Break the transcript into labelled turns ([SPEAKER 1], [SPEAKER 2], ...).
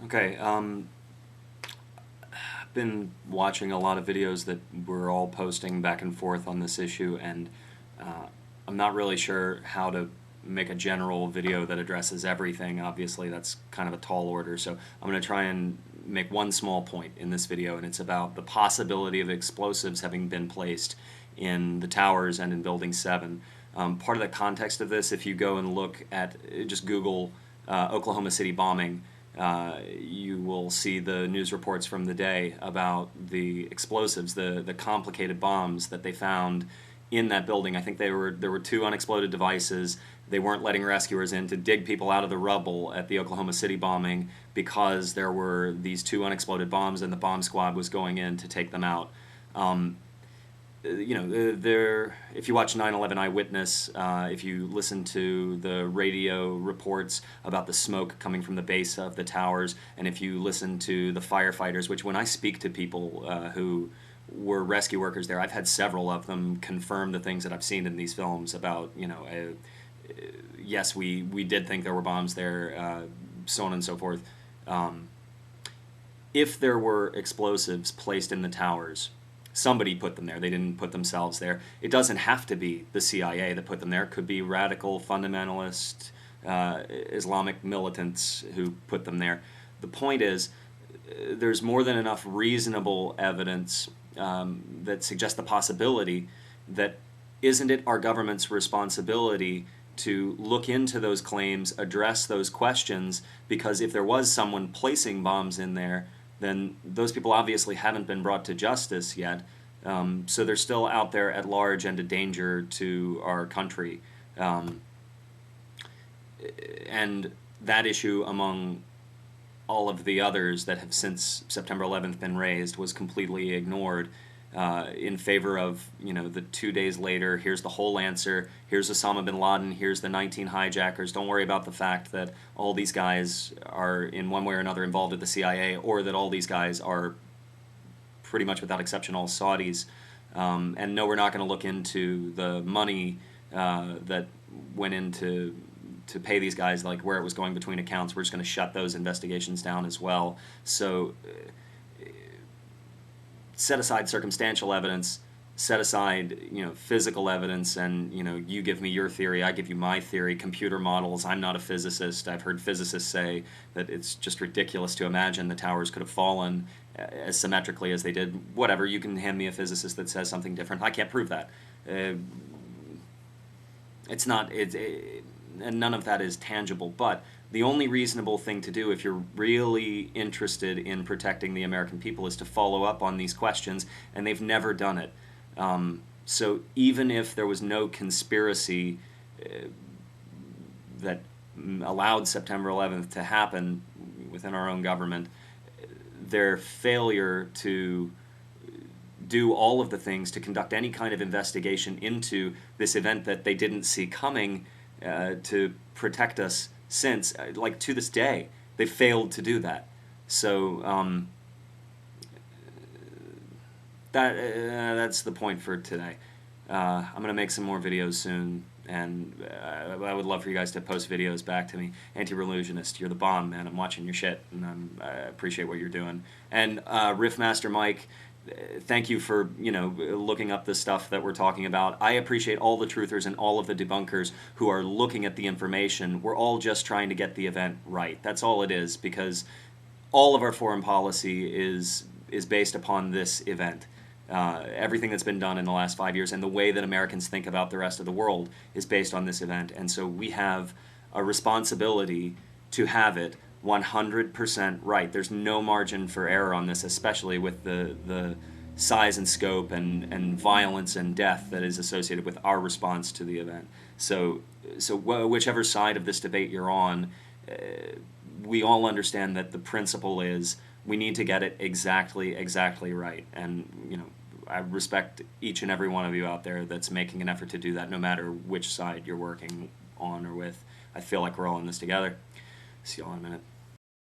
[SPEAKER 1] Okay, I've been watching a lot of videos that we're all posting back and forth on this issue, and I'm not really sure how to make a general video that addresses everything. Obviously, that's kind of a tall order, so I'm going to try and make one small point in this video, and it's about the possibility of explosives having been placed in the towers and in Building 7. Part of the context of this, if you go and look at, just Google Oklahoma City bombing, you will see the news reports from the day about the explosives, the complicated bombs that they found in that building. I think there were two unexploded devices. They weren't letting rescuers in to dig people out of the rubble at the Oklahoma City bombing because there were these two unexploded bombs and the bomb squad was going in to take them out. If you watch 9/11 Eyewitness, if you listen to the radio reports about the smoke coming from the base of the towers, and if you listen to the firefighters, which when I speak to people who were rescue workers there, I've had several of them confirm the things that I've seen in these films about, yes, we did think there were bombs there, so on and so forth. If there were explosives placed in the towers, somebody put them there. They didn't put themselves there. It doesn't have to be the CIA that put them there. It could be radical, fundamentalist, Islamic militants who put them there. The point is, there's more than enough reasonable evidence that suggests the possibility that isn't it our government's responsibility to look into those claims, address those questions, because if there was someone placing bombs in there, then those people obviously haven't been brought to justice yet. So they're still out there at large and a danger to our country. And that issue, among all of the others that have since September 11th been raised, was completely ignored in favor of, the 2 days later, here's the whole answer, here's Osama bin Laden, here's the 19 hijackers, don't worry about the fact that all these guys are in one way or another involved with the CIA, or that all these guys are pretty much without exception all Saudis. And no, we're not going to look into the money that went into to pay these guys, like where it was going between accounts. We're just going to shut those investigations down as well. So set aside circumstantial evidence, set aside physical evidence, and you give me your theory, I give you my theory, computer models. I'm not a physicist. I've heard physicists say that it's just ridiculous to imagine the towers could have fallen as symmetrically as they did. Whatever, you can hand me a physicist that says something different. I can't prove that. It's not, and none of that is tangible, but the only reasonable thing to do if you're really interested in protecting the American people is to follow up on these questions, and they've never done it. So even if there was no conspiracy that allowed September 11th to happen within our own government, their failure to do all of the things to conduct any kind of investigation into this event that they didn't see coming to protect us since, like to this day, they failed to do that. So that's the point for today. I'm going to make some more videos soon, and I would love for you guys to post videos back to me. Anti-Religionist, you're the bomb, man. I'm watching your shit, and I appreciate what you're doing. And Riffmaster Mike, thank you for looking up the stuff that we're talking about. I appreciate all the truthers and all of the debunkers who are looking at the information. We're all just trying to get the event right. That's all it is, because all of our foreign policy is based upon this event. Everything that's been done in the last 5 years and the way that Americans think about the rest of the world is based on this event. And so we have a responsibility to have it 100% right. There's no margin for error on this, especially with the size and scope and violence and death that is associated with our response to the event. So whichever side of this debate you're on, we all understand that the principle is we need to get it exactly right. And I respect each and every one of you out there that's making an effort to do that, no matter which side you're working on or with. I feel like we're all in this together. See y'all in a minute.